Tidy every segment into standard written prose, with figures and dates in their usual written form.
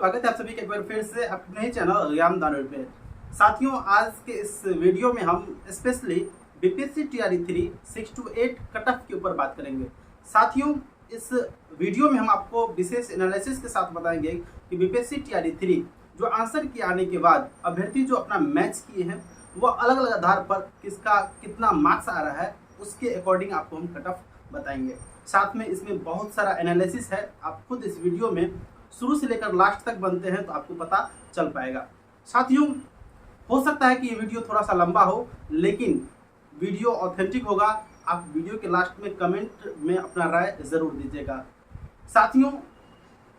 स्वागत है आप सभी का एक बार फिर से अपने ही चैनल ज्ञान दानव पे। साथियों, आज के इस वीडियो में हम specially BPSC TRE 3 6 to 8 cut off के ऊपर बात करेंगे। साथियों, इस वीडियो में हम आपको विशेष एनालिसिस के साथ बताएंगे कि बीपीएससी टीआरई 3 जो आंसर के आने के बाद अभ्यर्थी जो अपना मैच किए हैं वो अलग अलग आधार पर किसका कितना मार्क्स आ रहा है उसके अकॉर्डिंग आपको हम कट ऑफ बताएंगे। साथ में इसमें बहुत सारा एनालिसिस है, आप खुद इस वीडियो में शुरू से लेकर लास्ट तक बनते हैं तो आपको पता चल पाएगा। साथियों, हो सकता है कि ये वीडियो थोड़ा सा लंबा हो लेकिन वीडियो ऑथेंटिक होगा। आप वीडियो के लास्ट में कमेंट में अपना राय ज़रूर दीजिएगा। साथियों,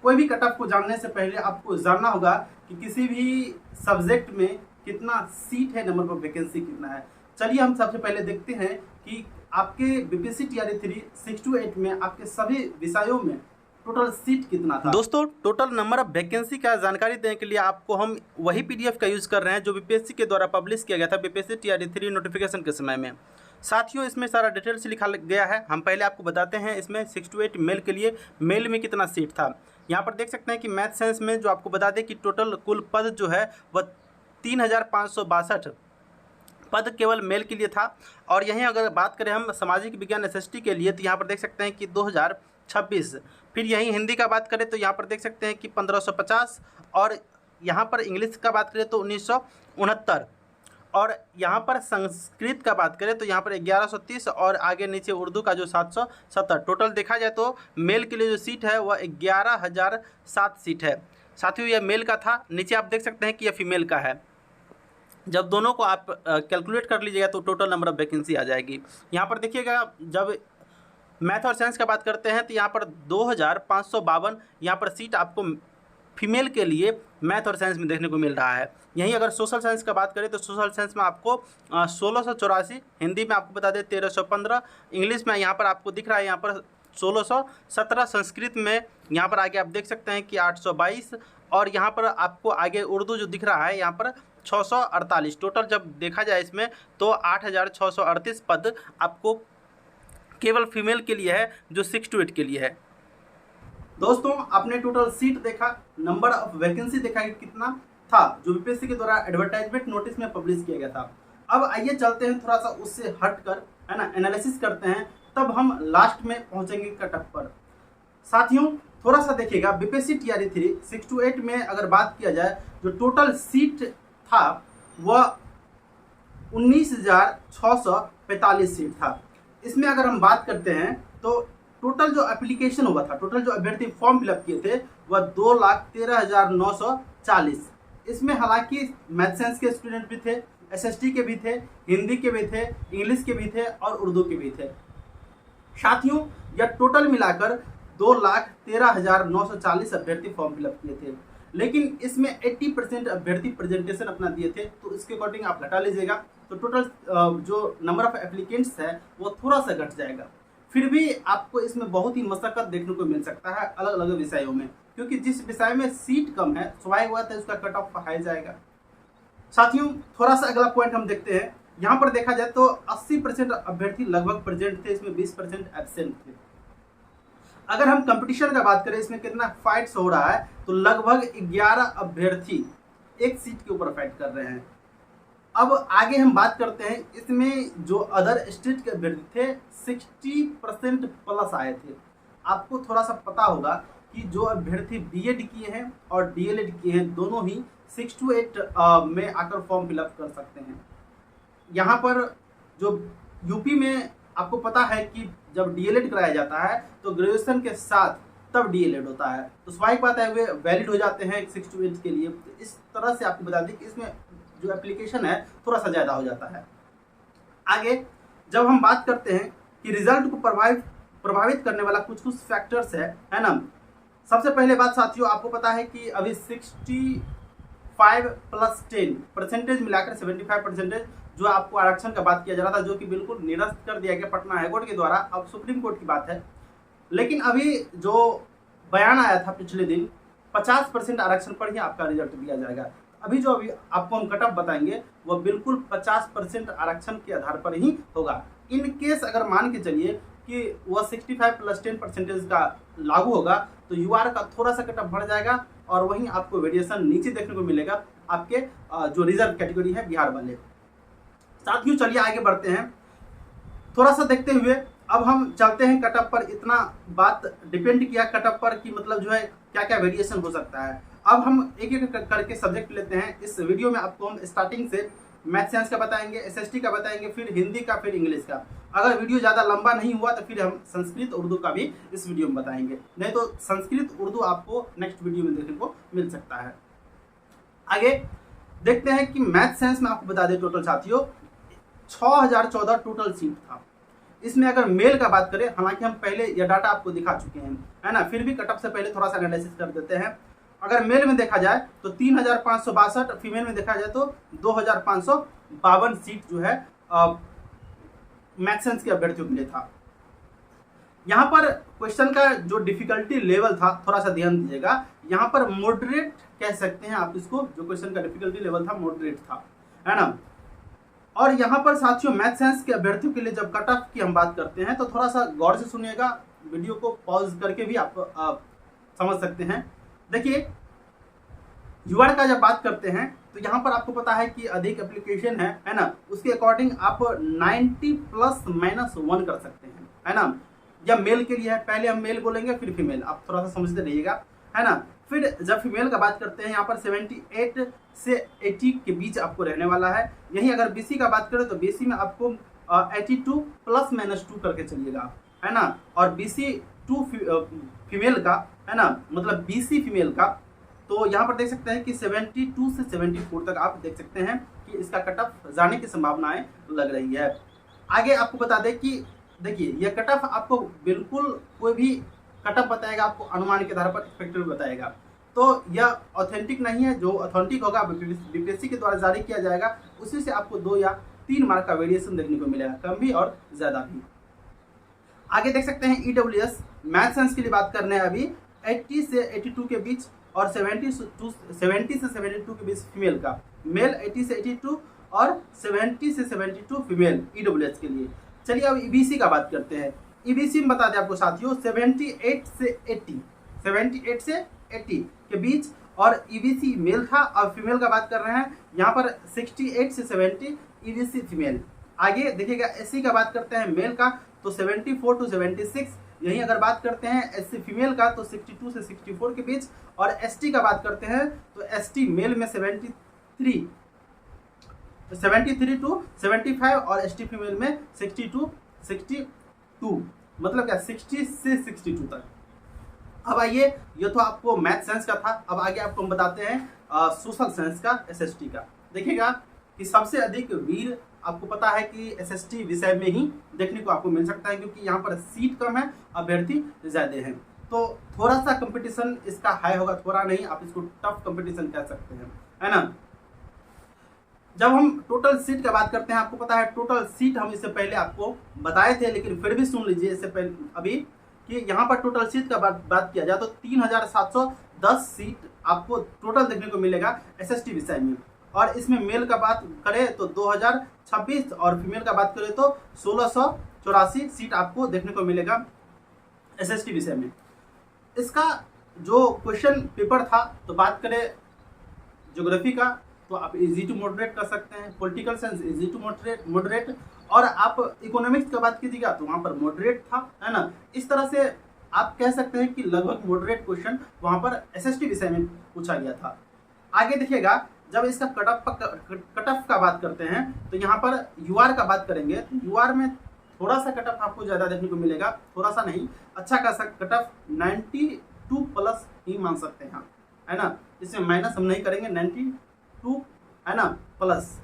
कोई भी कट ऑफ को जानने से पहले आपको जानना होगा कि किसी भी सब्जेक्ट में कितना सीट है, नंबर पर वैकेंसी कितना है। चलिए हम सबसे पहले देखते हैं कि आपके बीपीएससी टीआरई 3 6 to 8 में आपके सभी विषयों में टोटल सीट कितना था। दोस्तों, टोटल नंबर ऑफ वैकेंसी का जानकारी देने के लिए आपको हम वही पीडीएफ का यूज़ कर रहे हैं जो बीपीएससी के द्वारा पब्लिश किया गया था बीपीएससी टीआरई 3 नोटिफिकेशन के समय में। साथियों, इसमें सारा डिटेल्स लिखा गया है। हम पहले आपको बताते हैं इसमें 6 to 8 मेल के लिए मेल में कितना सीट था। यहाँ पर देख सकते हैं कि मैथ साइंस में जो आपको बता दें कि टोटल कुल पद जो है वह 3562 पद केवल मेल के लिए था। और यहीं अगर बात करें हम सामाजिक विज्ञान एसएसटी के लिए तो यहाँ पर देख सकते हैं कि 2026। फिर यहीं हिंदी का बात करें तो यहाँ पर देख सकते हैं कि 1550। और यहाँ पर इंग्लिश का बात करें तो 1969। और यहाँ पर संस्कृत का बात करें तो यहाँ पर 1130 और आगे नीचे उर्दू का जो 770। टोटल देखा जाए तो मेल के लिए जो सीट है वह 11,007 सीट है। साथियों, यह मेल का था। नीचे आप देख सकते हैं कि यह फीमेल का है। जब दोनों को आप कैलकुलेट कर लीजिएगा तो टोटल नंबर ऑफ वैकेंसी आ जाएगी। यहाँ पर देखिएगा, जब मैथ और साइंस का बात करते हैं तो यहाँ पर 2552 यहाँ पर सीट आपको फीमेल के लिए मैथ और साइंस में देखने को मिल रहा है। यहीं अगर सोशल साइंस का बात करें तो सोशल साइंस में आपको 1684, हिंदी में आपको बता दें 1315, इंग्लिश में यहाँ पर आपको दिख रहा है यहाँ पर 1617, संस्कृत में यहाँ पर आगे आप देख सकते हैं कि 822 और यहाँ पर आपको आगे उर्दू जो दिख रहा है यहाँ पर 648। टोटल जब देखा जाए इसमें तो 8638 पद आपको केवल फीमेल के लिए है जो 6 to 8 के लिए है। दोस्तों, आपने टोटल सीट देखा, नंबर ऑफ वैकेंसी देखा कि कितना था जो बीपीएससी के द्वारा एडवर्टाइजमेंट नोटिस में पब्लिश किया गया था। अब आइए चलते हैं थोड़ा सा उससे हटकर, है ना, एनालिसिस करते हैं, तब हम लास्ट में पहुंचेंगे कट ऑफ पर। साथियों, थोड़ा सा देखिएगा, बीपीएससी टीआरई 3 6 to 8 में अगर बात किया जाए जो टोटल सीट था वह 19,645 सीट था। इसमें अगर हम बात करते हैं तो टोटल जो एप्लीकेशन हुआ था, टोटल जो अभ्यर्थी फॉर्म फिलअप किए थे वह 2,13,940। इसमें हालांकि मैथ साइंस के स्टूडेंट भी थे, एसएसटी के भी थे, हिंदी के भी थे, इंग्लिश के भी थे और उर्दू के भी थे। साथियों, यह टोटल मिलाकर 2,13,940 अभ्यर्थी फॉर्म फिलअप किए थे। लेकिन इसमें 80% अभ्यर्थी प्रेजेंटेशन अपना दिए थे, तो इसके अकॉर्डिंग आप घटा लीजिएगा तो टोटल जो नंबर ऑफ एप्लीकेंट्स है वो थोड़ा सा घट जाएगा। फिर भी आपको इसमें बहुत ही मशक्कत देखने को मिल सकता है अलग अलग विषयों में, क्योंकि जिस विषय में सीट कम है स्वाभाविक बात है उसका कट ऑफ बढ़ाया जाएगा। साथियों, थोड़ा सा अगला पॉइंट हम देखते हैं। यहाँ पर देखा जाए तो 80% अभ्यर्थी लगभग प्रेजेंट थे, इसमें 20% एब्सेंट थे। अगर हम कंपटीशन का बात करें इसमें कितना फाइट्स हो रहा है तो लगभग 11 अभ्यर्थी एक सीट के ऊपर फाइट कर रहे हैं। अब आगे हम बात करते हैं, इसमें जो अदर स्टेट के अभ्यर्थी थे 60% प्लस आए थे। आपको थोड़ा सा पता होगा कि जो अभ्यर्थी बीएड किए हैं और डीएलएड किए हैं दोनों ही 6 to 8 में आकर फॉर्म फिलअप कर सकते हैं। यहाँ पर जो यूपी में आपको पता है कि जब डीएलएड कराया जाता है तो ग्रेजुएशन के साथ तब डीएलएड होता है, तो स्वाभाविक बात है वे वैलिड हो जाते हैं 6 to 8 के लिए। तो इस तरह से आपको बता दें कि इसमें जो एप्लीकेशन है थोड़ा सा ज़्यादा हो जाता है। आगे जब हम बात करते हैं कि रिजल्ट को प्रभावित करने वाला कुछ फैक्टर्स है ना। सबसे पहले बात साथियों, आपको पता है कि अभी 65 + 10 परसेंटेज मिलाकर 75% जो आपको आरक्षण का बात किया जा रहा था, जो कि बिल्कुल निरस्त कर दिया गया पटना हाईकोर्ट के द्वारा। अब सुप्रीम कोर्ट की बात है, लेकिन अभी जो बयान आया था पिछले दिन 50% आरक्षण पर ही आपका रिजल्ट दिया जाएगा। अभी आपको हम कट ऑफ बताएंगे वह बिल्कुल 50% आरक्षण के आधार पर ही होगा। इन केस अगर मान के चलिए कि वह 65 + 10 परसेंटेज का लागू होगा तो यूआर का थोड़ा सा कट ऑफ बढ़ जाएगा और वहीं आपको वेरिएशन नीचे देखने को मिलेगा आपके जो रिजर्व कैटेगरी है बिहार वाले। साथियों चलिए आगे बढ़ते हैं, थोड़ा सा देखते हुए अब हम चलते हैं कटअप पर। इतना बात डिपेंड किया कटअप पर कि मतलब जो है क्या क्या वेरिएशन हो सकता है। अब हम एक एक करके सब्जेक्ट लेते हैं। इस वीडियो में आपको हम स्टार्टिंग से मैथ साइंस का बताएंगे, एसएसटी का बताएंगे, फिर हिंदी का, फिर इंग्लिश का। अगर वीडियो ज़्यादा लंबा नहीं हुआ तो फिर हम संस्कृत उर्दू का भी इस वीडियो में बताएंगे, नहीं तो संस्कृत उर्दू आपको नेक्स्ट वीडियो में देखने को मिल सकता है। आगे देखते हैं कि मैथ साइंस में आपको बता दें टोटल साथियों 6014 टोटल सीट था। इसमें अगर मेल का बात करें, हालांकि हम पहले यह डाटा आपको दिखा चुके हैं, है ना, फिर भी कटअप से पहले थोड़ा सा एनालिसिस कर देते हैं। अगर मेल में देखा जाए तो 3562, फीमेल में देखा जाए तो 2552 सीट जो है मैथ साइंस के अभ्यर्थियों के लिए था। यहाँ पर क्वेश्चन का जो डिफिकल्टी लेवल था थोड़ा सा ध्यान दीजिएगा, यहाँ पर मॉडरेट कह सकते हैं आप इसको, जो क्वेश्चन का डिफिकल्टी लेवल था मॉडरेट था, है ना। और यहाँ पर साथियों मैथ साइंस के अभ्यर्थियों के लिए जब कट ऑफ की हम बात करते हैं तो थोड़ा सा गौर से सुनिएगा, वीडियो को पॉज करके भी आप समझ सकते हैं। देखिए यूआर का जब बात करते हैं तो यहाँ पर आपको पता है कि अधिक एप्लीकेशन है ना, उसके अकॉर्डिंग आप 90 ±1 कर सकते हैं, है ना। या मेल के लिए है, पहले हम मेल बोलेंगे फिर फीमेल, आप थोड़ा सा समझते रहिएगा, है ना। फिर जब फीमेल का बात करते हैं यहाँ पर 78 से 80 के बीच आपको रहने वाला है। यही अगर बीसी का बात करें तो बीसी में आपको 82 ±2 करके चलिएगा, है ना। और बीसी 2 फीमेल का, है ना, मतलब बीसी फीमेल का, तो यहाँ पर देख सकते हैं कि 72 से 74 तक आप देख सकते हैं कि इसका कट ऑफ जाने की संभावनाएं लग रही है। आगे आपको बता दें कि देखिए यह कट ऑफ आपको बिल्कुल कोई भी कट ऑफ बताएगा, आपको अनुमान के आधार पर एक्सपेक्टेड बताएगा, तो यह ऑथेंटिक नहीं है। जो ऑथेंटिक होगा बीपीएससी के द्वारा जारी किया जाएगा, उसी से आपको 2 या 3 मार्क का वेरिएशन देखने को मिलेगा, कम भी और ज़्यादा भी। आगे देख सकते हैं ईडब्ल्यूएस मैथ साइंस के लिए बात करने हैं अभी 80 से 82 के बीच और 70 से 72 के बीच फीमेल का, मेल 80 से 82 और 70 से 72 फीमेल ईडब्ल्यूएस के लिए। चलिए अब ईबीसी का बात करते हैं। ईबीसी में बता दें आपको साथियों 78 से 80 के बीच और ईबीसी मेल था। और फीमेल का बात कर रहे हैं यहाँ पर 68 से 70 ईबीसी फीमेल। आगे देखिएगा एससी का बात करते हैं मेल का तो 74 to 76। यही अगर बात करते हैं एससी फीमेल का तो 62 से 64 के बीच। और एसटी का बात करते हैं तो एसटी मेल में 73 to 75 और एसटी फीमेल में 62 मतलब क्या 60 से 62 तक। अब आइए, ये तो आपको मैथ साइंस का था। अब आगे आपको हम बताते हैं सोशल साइंस का, एसएसटी का। देखिएगा कि सबसे अधिक वीर आपको पता है कि एसएसटी विषय में ही देखने को आपको मिल सकता है, क्योंकि यहाँ पर सीट कम है, अभ्यर्थी ज़्यादा हैं, तो थोड़ा सा कंपटीशन इसका हाई होगा, थोड़ा नहीं, आप इसको टफ कंपटीशन कह सकते हैं, है ना। जब हम टोटल सीट का बात करते हैं, आपको पता है टोटल सीट हम इससे पहले आपको बताए थे, लेकिन फिर भी सुन लीजिए इससे पहले अभी कि यहाँ पर टोटल सीट का बात किया जाए तो 3710 सीट आपको टोटल देखने को मिलेगा एसएसटी विषय में। और इसमें मेल का बात करें तो 2026 और फीमेल का बात करें तो 1684 सीट आपको देखने को मिलेगा एसएसटी विषय में। इसका जो क्वेश्चन पेपर था तो बात करें ज्योग्राफी का तो आप इजी टू मॉडरेट कर सकते हैं, political science easy to moderate, और आप इकोनॉमिक्स का बात कीजिएगा तो वहाँ पर मॉडरेट था, है ना। इस तरह से आप कह सकते हैं कि लगभग मॉडरेट क्वेश्चन वहाँ पर एसएसटी विषय में पूछा गया था। आगे देखिएगा जब इसका कट ऑफ का बात करते हैं तो यहाँ पर यूआर का बात करेंगे तो यूआर में थोड़ा सा कट ऑफ आपको ज़्यादा देखने को मिलेगा, थोड़ा सा नहीं, अच्छा खासा कट ऑफ 92+ ही मान सकते हैं, है ना। इसमें माइनस हम नहीं करेंगे, 92 है ना प्लस।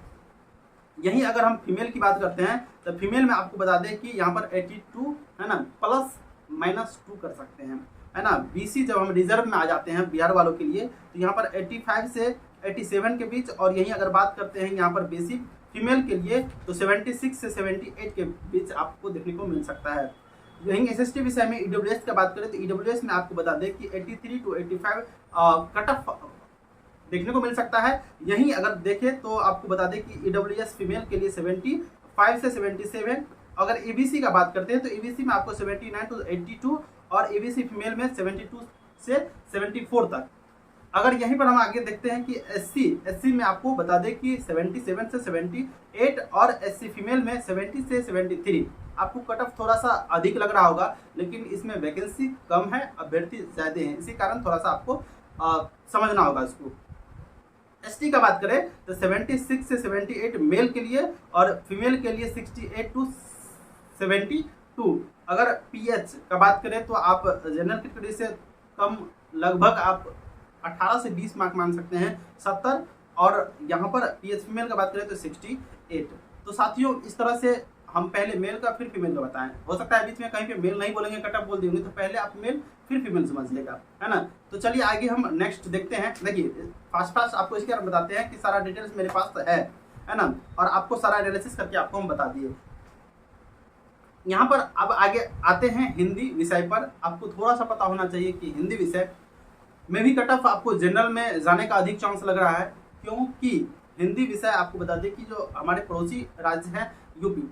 यही अगर हम फीमेल की बात करते हैं तो फीमेल में आपको बता दें कि यहाँ पर 82 है ना +-2 कर सकते हैं, है ना। बीसी जब हम रिजर्व में आ जाते हैं बिहार वालों के लिए तो यहाँ पर 85 से 87 के बीच। और यही अगर बात करते हैं यहाँ पर बेसिक फीमेल के लिए तो 76 से 78 के बीच आपको देखने को मिल सकता है। यही एसएसटी विषय में ईडब्ल्यूएस का बात करें तो ईडब्ल्यूएस में आपको बता दें कि 83 to 85 कट ऑफ देखने को मिल सकता है। यही अगर देखें तो आपको बता दें कि ईडब्ल्यूएस फीमेल के लिए 75 से 77। अगर ईबीसी का बात करते हैं तो ईबीसी में आपको 79 to 82 और ईबीसी फीमेल में 72 से 74 तक अगर यहीं पर हम आगे देखते हैं कि एससी में आपको बता दें कि 77 से 78 और एससी फीमेल में 70 से 73। आपको कट ऑफ थोड़ा सा अधिक लग रहा होगा, लेकिन इसमें वैकेंसी कम है, अभ्यर्थी ज़्यादा हैं, इसी कारण थोड़ा सा आपको समझना होगा इसको। एसटी का बात करें तो 76 से 78 मेल के लिए और फीमेल के लिए 68 टू 72। अगर पीएच का बात करें तो आप जनरल कैटेगरी से कम लगभग आप 18 से 20 मार्क मान सकते हैं, 70। और यहाँ पर पीएच फीमेल का बात करें तो 68। तो साथियों इस तरह से हम पहले मेल का फिर फीमेल का बताएं। हो सकता है बीच में कहीं पे मेल नहीं बोलेंगे, कट ऑफ बोल देंगे, तो पहले आप मेल फिर फीमेल समझिएगा, है ना। तो चलिए आगे हम नेक्स्ट देखते हैं। देखिए फास्ट आपको इसके बारे में बताते हैं कि सारा डिटेल्स मेरे पास है ना, और आपको सारा एनालिसिस करके आपको हम बता दिए। यहाँ पर अब आगे आते हैं हिंदी विषय पर। आपको थोड़ा सा पता होना चाहिए कि हिंदी विषय में भी कट ऑफ आपको जनरल में जाने का अधिक चांस लग रहा है, क्योंकि हिंदी विषय आपको बता दें कि जो हमारे पड़ोसी राज्य हैं यूपी,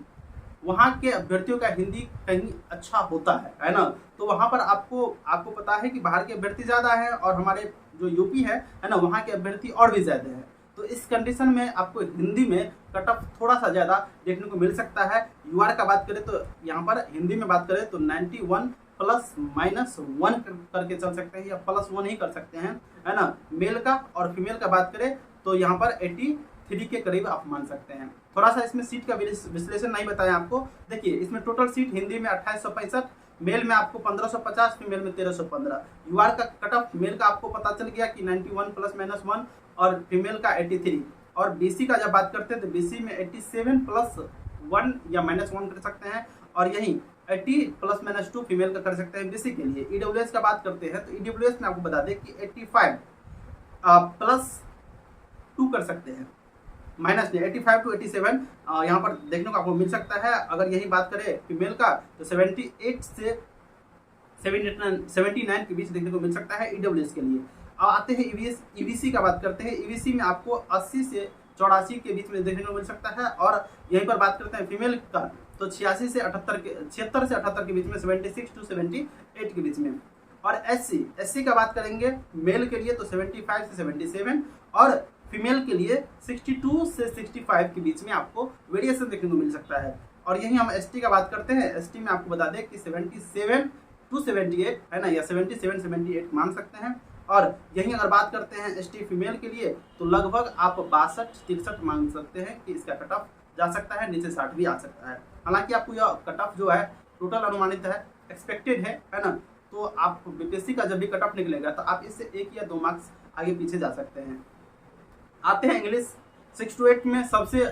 वहाँ के अभ्यर्थियों का हिंदी कहीं अच्छा होता है ना। तो वहाँ पर आपको पता है कि बाहर के अभ्यर्थी ज़्यादा हैं और हमारे जो यूपी है ना, वहाँ के अभ्यर्थी और भी ज़्यादा हैं। तो इस कंडीशन में आपको हिंदी में कट ऑफ थोड़ा सा ज़्यादा देखने को मिल सकता है। यूआर का बात करें तो यहाँ पर हिंदी में बात करें तो 91 ±1 करके चल सकते हैं, या +1 ही कर सकते हैं, है ना। मेल का और फीमेल का बात करें तो यहाँ पर 83 के करीब आप मान सकते हैं। थोड़ा सा इसमें सीट का विश्लेषण नहीं बताया आपको। देखिए इसमें टोटल सीट हिंदी में 2865, मेल में आपको 1550, फीमेल में 1315। यूआर का कट ऑफ मेल का आपको पता चल गया कि 91 ±1 और फीमेल का 83। और बीसी का जब बात करते हैं तो बीसी में 87 +1 या -1 कर सकते हैं, और यही 80 ±2 फीमेल का कर सकते हैं बीसी के लिए। ईडब्ल्यूएस का बात करते हैं तो ईडब्ल्यूएस में आपको बता दें कि 85 +2 कर सकते हैं, -85 टू 87 यहाँ पर देखने को आपको मिल सकता है। अगर यही बात करें फीमेल का तो 78 से 79 के बीच देखने को मिल सकता है ईडब्ल्यूएस के लिए। अब आते हैं ईवीसी का बात करते हैं। ईवीसी में आपको 80 से 84 के बीच में देखने को मिल सकता है, और यहीं पर बात करते हैं फीमेल का तो 76 से 78 के बीच में, 76 टू 78 के बीच में। और एससी का बात करेंगे मेल के लिए तो 75 से 77 और फीमेल के लिए 62 से 65 के बीच में आपको वेरिएशन देखने को मिल सकता है। और यही हम एसटी का बात करते हैं। एसटी में आपको बता दें कि 77 टू 78 है ना, या 77 78 मान सकते हैं। और यही अगर बात करते हैं एसटी फीमेल के लिए तो लगभग आप 62-63 मान सकते हैं कि इसका कट ऑफ जा सकता है, नीचे 60 भी आ सकता है। हालांकि आपको यह कट ऑफ जो है टोटल अनुमानित है, एक्सपेक्टेड है ना। तो आप बीपीएससी का जब भी कट ऑफ निकलेगा तो आप इससे 1 या 2 मार्क्स आगे पीछे जा सकते हैं। आते हैं इंग्लिश 6 to 8 में सबसे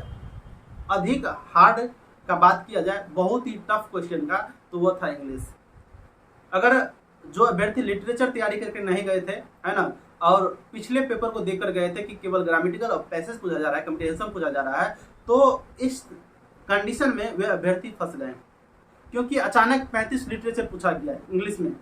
अधिक हार्ड का बात किया जाए, बहुत ही टफ क्वेश्चन का, तो वो था इंग्लिश। अगर जो अभ्यर्थी लिटरेचर तैयारी करके नहीं गए थे, है ना, और पिछले पेपर को देखकर गए थे कि केवल ग्रामेटिकल और पैसेज पूछा जा रहा है, कंप्रिहेंशन पूछा जा रहा है, तो इस कंडीशन में वे अभ्यर्थी फंस गए, क्योंकि अचानक 35 लिटरेचर पूछा गया इंग्लिश में।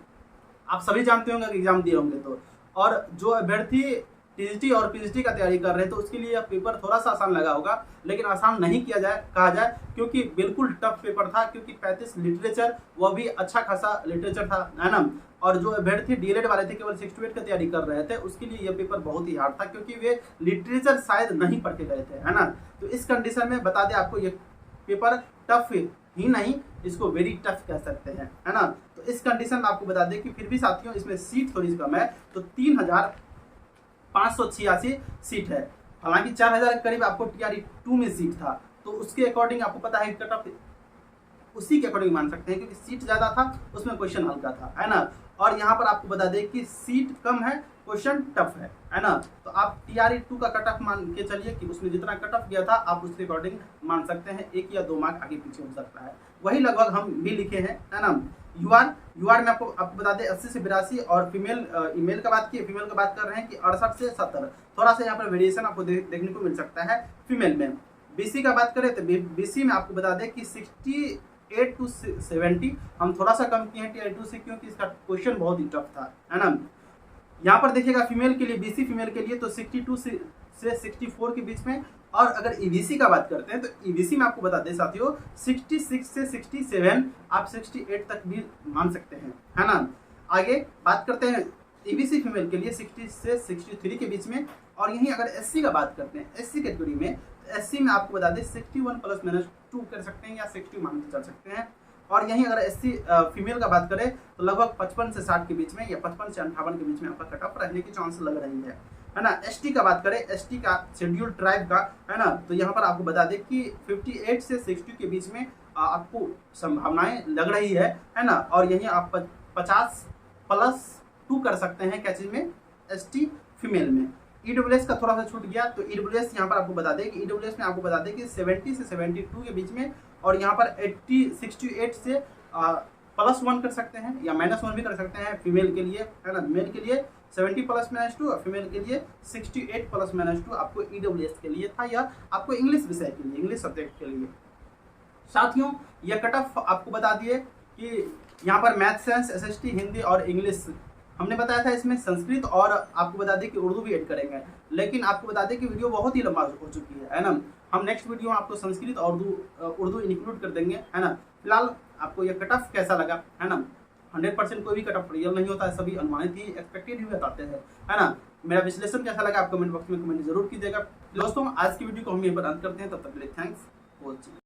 आप सभी जानते होंगे कि एग्जाम दिए होंगे तो। और जो अभ्यर्थी टीजीटी और पीजीटी का तैयारी कर रहे हैं तो उसके लिए पेपर थोड़ा सा आसान लगा होगा, लेकिन आसान नहीं कहा जाए क्योंकि बिल्कुल टफ पेपर था, क्योंकि 35 लिटरेचर, वह भी अच्छा खासा लिटरेचर था, है ना। और जो अभ्यर्थी डीएलएड वाले थे केवल 6 to 8 का तैयारी कर रहे थे, उसके लिए यह पेपर बहुत ही हार्ड था, क्योंकि वे लिटरेचर शायद नहीं पढ़ के गए थे, है ना। तो इस कंडीशन में बता दें आपको, ये पेपर टफ ही नहीं, इसको वेरी टफ कह सकते हैं, है ना। तो इस कंडीशन में आपको बता दें कि फिर भी साथियों इसमें सीट थोड़ी सी कम है, तो 3586 सीट है। हालांकि 4000 के करीब आपको टीआरई 2 में सीट था, तो उसके अकॉर्डिंग आपको पता है कट ऑफ उसी के अकॉर्डिंग मान सकते हैं, क्योंकि सीट ज़्यादा था उसमें क्वेश्चन हल्का था, है ना। और यहाँ पर आपको बता दें कि सीट कम है, क्वेश्चन टफ है ना। तो आप टीआरई 2 का कट ऑफ मान के चलिए कि उसमें जितना कट ऑफ गया था आप उसके अकॉर्डिंग मान सकते हैं, 1 या 2 मार्क आगे पीछे हो सकता है। वही लगभग हम भी लिखे हैं, है ना। यूआर में आपको बता दें 80 से 82, और ईमेल का बात की, फीमेल का बात कर रहे हैं कि 68 से 70। थोड़ा सा यहाँ पर वेरिएशन आपको देखने को मिल सकता है फीमेल में। बीसी का बात करें तो बीसी में आपको बता दें कि 68 टू 70 हम थोड़ा सा कम किए हैं टीआरई 2 से, क्योंकि इसका क्वेश्चन बहुत ही टफ था, है ना। यहाँ पर देखिएगा फीमेल के लिए, बीसी फीमेल के लिए तो 62 से 64 के बीच में। और अगर ईवीसी का बात करते हैं तो ईवीसी में आपको बता दें साथियों 66 से 67, आप 68 तक भी मान सकते हैं, है ना। आगे बात करते हैं ईबीसी फीमेल के लिए 60 से 63 के बीच में। और यहीं अगर एससी का बात करते हैं, एससी कैटेगरी में, तो एससी में आपको बता दें 61 +- 2 कर सकते हैं या 60 मान के चल सकते हैं। और यहीं अगर एससी फीमेल का बात करें तो लगभग 55 से 60 के बीच में या 55 से 58 के बीच में आपका कट ऑफ रहने की चांस लग रही है ना। एसटी का बात करें, एसटी का शेड्यूल ट्राइब का, है ना, तो यहाँ पर आपको बता दें कि 58 से 60 के बीच में आपको संभावनाएं लग रही है ना। और यहीं आप 50 +2 कर सकते हैं क्या चीज़ में, एसटी फीमेल में। ईडब्ल्यूएस का थोड़ा सा छूट गया, तो ईडब्ल्यूएस यहाँ पर आपको बता दें कि ईडब्ल्यूएस में आपको बता दें कि 70 से 72 के बीच में, और यहाँ पर 68 से +1 कर सकते हैं या -1 भी कर सकते हैं फीमेल के लिए, है ना। मेल के लिए 70 +- और फीमेल के लिए 68 +- आपको ईडब्ल्यूएस के लिए था, या आपको इंग्लिश विषय के लिए, इंग्लिश सब्जेक्ट के लिए। साथियों यह कट ऑफ आपको बता दिए कि यहाँ पर मैथ, साइंस, एसएसटी, हिंदी और इंग्लिश हमने बताया था, इसमें संस्कृत और आपको बता दें कि उर्दू भी ऐड करेंगे। लेकिन आपको बता दें कि वीडियो बहुत ही लंबा हो चुकी है ना। हम नेक्स्ट वीडियो में आपको संस्कृत और उर्दू इंक्लूड कर देंगे, है ना। फिलहाल आपको यह कट ऑफ कैसा लगा, है ना। 100% कोई भी कट ऑफ रियल नहीं होता है, सभी अनुमानित ही, एक्सपेक्टेड ही बताते हैं, है ना। मेरा विश्लेषण कैसा लगा आप कमेंट बॉक्स में कमेंट जरूर कीजिएगा। दोस्तों आज की वीडियो को हम यहीं पर अंत करते हैं, तब तक के लिए थैंक्स फॉर वॉचिंग।